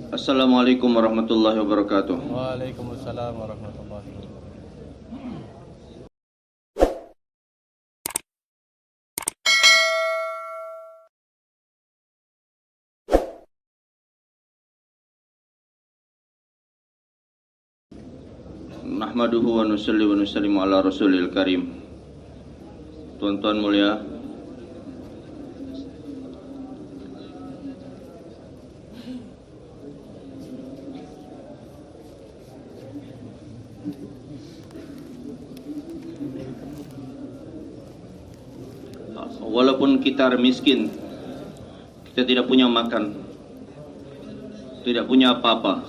Assalamualaikum warahmatullahi wabarakatuh. Waalaikumsalam warahmatullahi wabarakatuh. Nahmaduhu wa nusalli wa nusallimu ala rasulil karim. Tuan-tuan mulia, walaupun kita miskin, kita tidak punya makan, tidak punya apa-apa,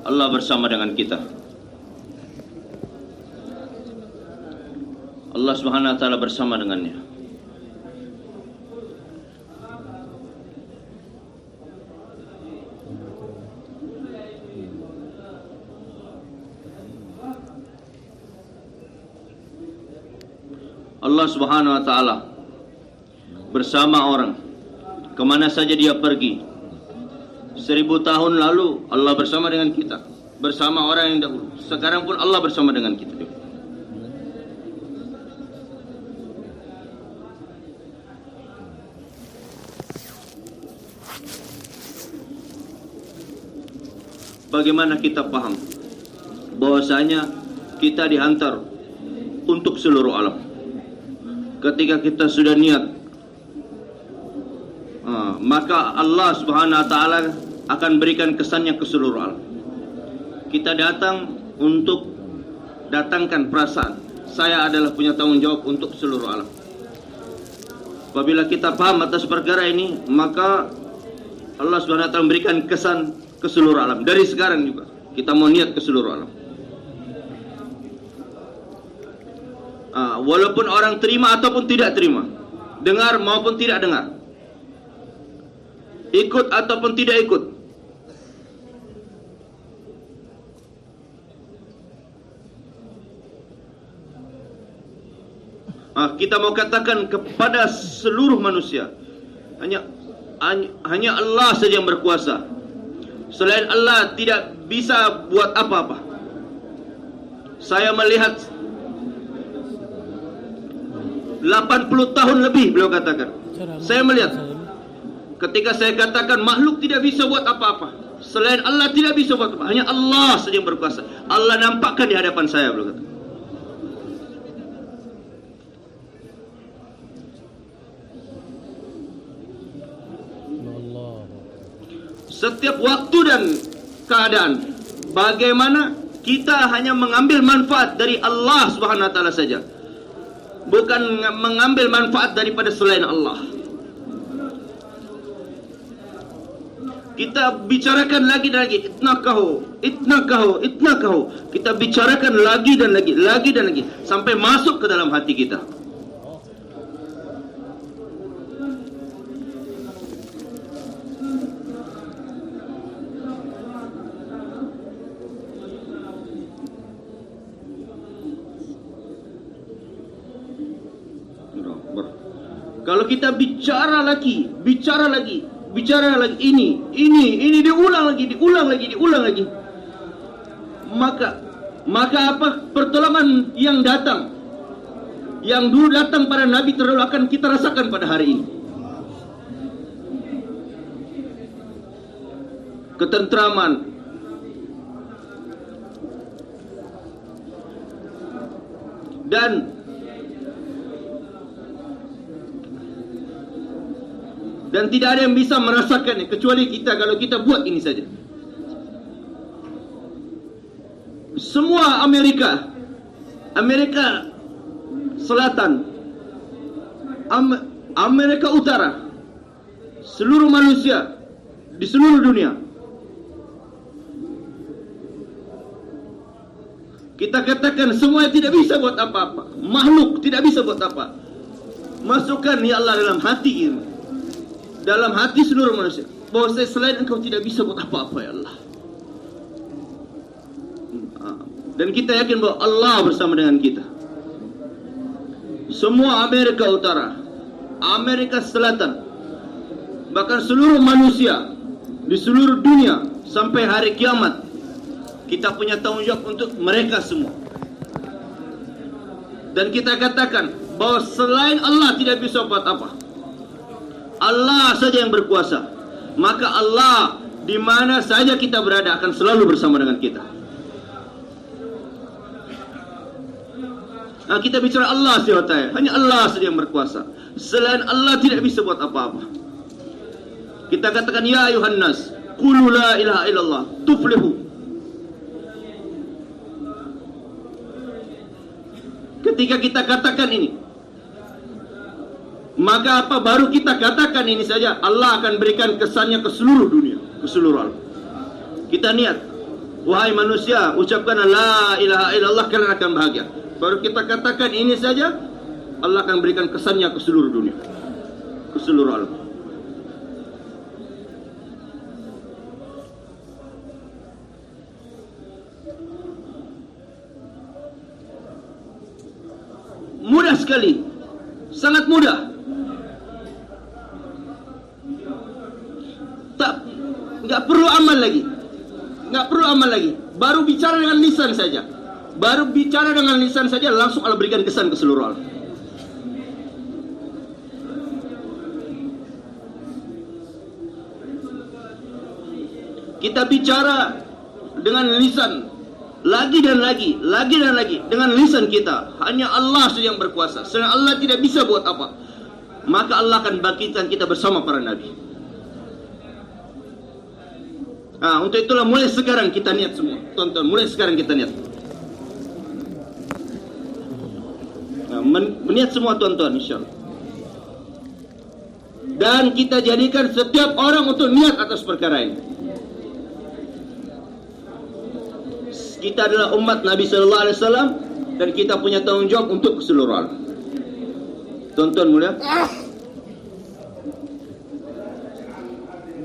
Allah bersama dengan kita. Allah Subhanahu wa taala bersama dengannya. Allah Subhanahu wa taala bersama orang kemana saja dia pergi. 1000 tahun lalu Allah bersama dengan kita, bersama orang yang dahulu. Sekarang pun Allah bersama dengan kita. Bagaimana kita paham bahwasanya kita dihantar untuk seluruh alam. Ketika kita sudah niat, maka Allah Subhanahu wa taala akan berikan kesannya ke seluruh alam. Kita datang untuk datangkan perasaan saya adalah punya tanggung jawab untuk seluruh alam. Apabila kita paham atas perkara ini, maka Allah Subhanahu wa taala memberikan kesan ke seluruh alam. Dari sekarang juga kita mau niat ke seluruh alam. Walaupun orang terima ataupun tidak terima, dengar maupun tidak dengar, ikut ataupun tidak ikut, kita mau katakan kepada seluruh manusia, hanya Allah saja yang berkuasa. Selain Allah tidak bisa buat apa-apa. Saya melihat 80 tahun lebih beliau katakan. Saya melihat ketika saya katakan makhluk tidak bisa buat apa-apa. Selain Allah tidak bisa buat apa-apa. Hanya Allah saja yang berkuasa. Allah nampakkan di hadapan saya, beliau kata. Setiap waktu dan keadaan, bagaimana kita hanya mengambil manfaat dari Allah Subhanahu wa taala saja, bukan mengambil manfaat daripada selain Allah. Kita bicarakan lagi dan lagi, itnakahu. Kita bicarakan lagi dan lagi, sampai masuk ke dalam hati kita. Kalau kita bicara lagi, ini diulang lagi. Maka apa pertolongan yang datang, yang dulu datang pada Nabi terdahulu akan kita rasakan pada hari ini. Ketentraman, dan tidak ada yang bisa merasakannya kecuali kita, kalau kita buat ini saja. Semua Amerika Selatan, Amerika Utara, seluruh manusia di seluruh dunia, kita katakan semua tidak bisa buat apa-apa. Makhluk tidak bisa buat apa. Masukkan ya Allah dalam hati ini, dalam hati seluruh manusia, bahwa selain Engkau tidak bisa buat apa-apa ya Allah. Dan kita yakin bahwa Allah bersama dengan kita. Semua Amerika Utara, Amerika Selatan, bahkan seluruh manusia di seluruh dunia sampai hari kiamat. Kita punya tanggung jawab untuk mereka semua. Dan kita katakan bahwa selain Allah tidak bisa buat apa. Allah saja yang berkuasa. Maka Allah di mana saja kita berada akan selalu bersama dengan kita. Nah, kita bicara Allah SWT, hanya Allah saja yang berkuasa. Selain Allah tidak bisa buat apa-apa. Kita katakan ya ayuhan nas, qulu la ilaha illallah tuflihu. Ketika kita katakan ini, maka apa baru kita katakan ini saja, Allah akan berikan kesannya ke seluruh dunia, ke seluruh alam. Kita niat, wahai manusia, ucapkan la ilaha illallah, kalian akan bahagia. Baru kita katakan ini saja, Allah akan berikan kesannya ke seluruh dunia, ke seluruh alam. Mudah sekali, sangat mudah. Nggak perlu amal lagi, nggak perlu amal lagi. Baru bicara dengan lisan saja, baru bicara dengan lisan saja langsung Allah berikan kesan ke seluruh alam. Kita bicara dengan lisan lagi dan lagi, lagi dan lagi dengan lisan kita. Hanya Allah saja yang berkuasa. Selain Allah tidak bisa buat apa. Maka Allah akan bangkitkan kita bersama para nabi. Nah, untuk itulah mulai sekarang kita niat semua. Tonton, mulai sekarang kita niat. Nah, meniat semua tuan-tuan, insyaAllah. Dan kita jadikan setiap orang untuk niat atas perkara ini. Kita adalah umat Nabi Sallallahu Alaihi Wasallam dan kita punya tanggung jawab untuk keseluruhan. Tuan-tuan mulia.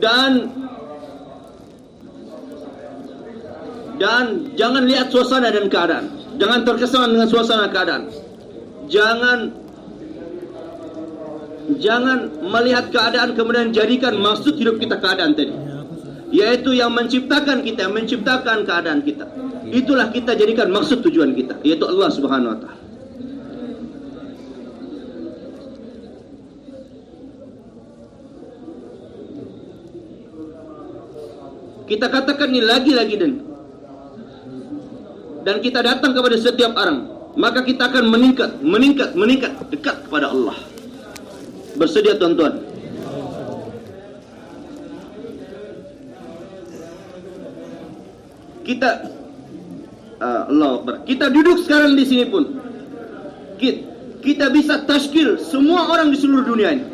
Dan jangan lihat suasana dan keadaan. Jangan terkesan dengan suasana keadaan. Jangan melihat keadaan kemudian jadikan maksud hidup kita keadaan tadi. Yaitu yang menciptakan kita, menciptakan keadaan kita. Itulah kita jadikan maksud tujuan kita, yaitu Allah Subhanahu wa Ta'ala. Kita katakan ini lagi-lagi dan kita datang kepada setiap orang, maka kita akan meningkat dekat kepada Allah. Bersedia tuan-tuan? Allah Akbar. Kita duduk sekarang di sini pun, kita bisa tashkil semua orang di seluruh dunia ini.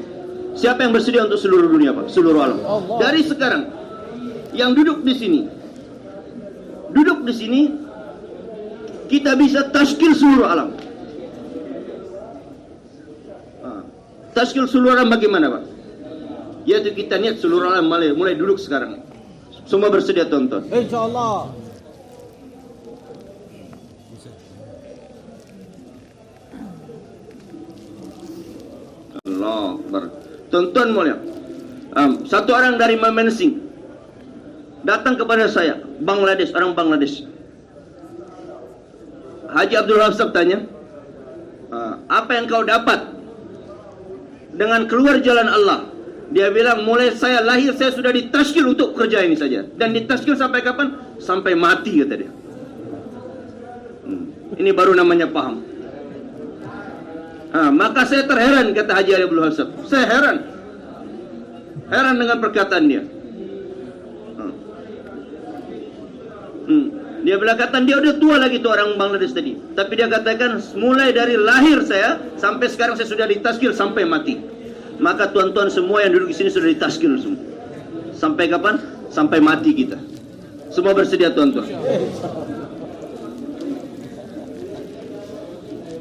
Siapa yang bersedia untuk seluruh dunia, Pak? Seluruh alam. Dari sekarang, yang duduk di sini, kita bisa tashkil seluruh alam. Tashkil seluruh alam bagaimana, Pak? Yaitu kita niat seluruh alam mulai duduk sekarang. Semua bersedia tonton. InsyaAllah. Allah Akbar. Tonton mulia. Satu orang dari Mymensing datang kepada saya, Bangladesh, orang Bangladesh. Haji Abdul Hafsab tanya, apa yang kau dapat dengan keluar jalan Allah? Dia bilang, mulai saya lahir saya sudah ditashkil untuk kerja ini saja. Dan ditashkil sampai kapan? Sampai mati, kata dia. Ini baru namanya paham. Maka saya terheran, kata Haji Abdul Hafsab. Saya heran dengan perkataan dia. Dia berkata dia udah tua lagi tuh orang Bangladesh tadi. Tapi dia katakan mulai dari lahir saya sampai sekarang saya sudah ditashkil sampai mati. Maka tuan-tuan semua yang duduk di sini sudah ditashkil semua. Sampai kapan? Sampai mati kita. Semua bersedia tuan-tuan.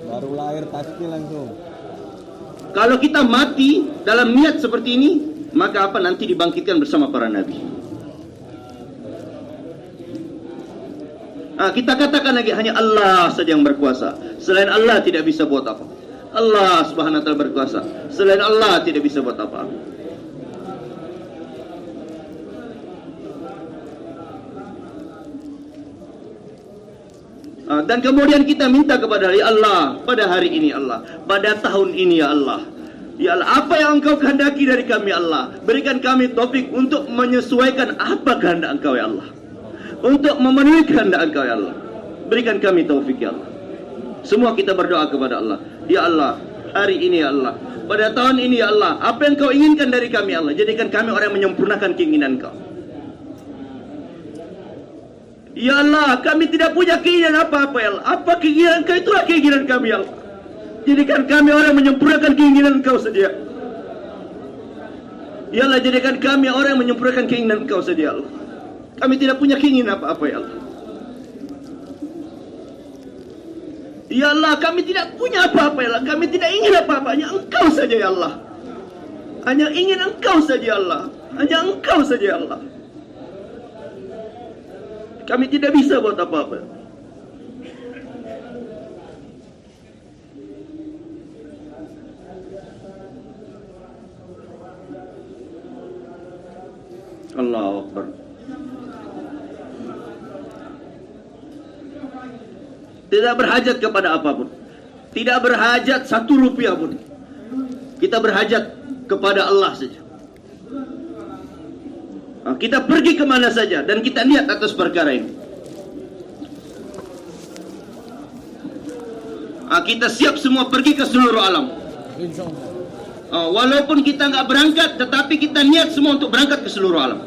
Baru lahir tashkil langsung. Kalau kita mati dalam niat seperti ini, maka apa nanti dibangkitkan bersama para nabi. Kita katakan lagi hanya Allah saja yang berkuasa. Selain Allah tidak bisa buat apa. Allah Subhanahu wa Ta'ala berkuasa. Selain Allah tidak bisa buat apa. Dan kemudian kita minta kepada ya Allah, pada hari ini Allah, pada tahun ini ya Allah, ya Allah, apa yang Engkau kehendaki dari kami Allah, berikan kami taufik untuk menyesuaikan apa kehendak Engkau ya Allah, untuk memenuhi kehendak Engkau ya Allah. Berikan kami taufik ya Allah. Semua kita berdoa kepada Allah, ya Allah, hari ini ya Allah, pada tahun ini ya Allah, apa yang Kau inginkan dari kami Allah, jadikan kami orang yang menyempurnakan keinginan Kau. Ya Allah, kami tidak punya keinginan apa-apa ya Allah. Apa keinginan Kau, itulah keinginan kami ya Allah. Jadikan kami orang yang menyempurnakan keinginan Kau saja. Ya Allah, jadikan kami orang yang menyempurnakan keinginan Kau saja ya Allah. Kami tidak punya keinginan apa-apa ya Allah. Ya Allah, kami tidak punya apa-apa ya Allah. Kami tidak ingin apa-apa, hanya Engkau saja ya Allah. Hanya ingin Engkau saja ya Allah. Hanya Engkau saja ya Allah. Kami tidak bisa buat apa-apa. Allahu Akbar. Tidak berhajat kepada apapun. Tidak berhajat 1 rupiah pun. Kita berhajat kepada Allah saja. Kita pergi kemana saja dan kita lihat atas perkara ini. Kita siap semua pergi ke seluruh alam. Walaupun kita nggak berangkat, tetapi kita niat semua untuk berangkat ke seluruh alam.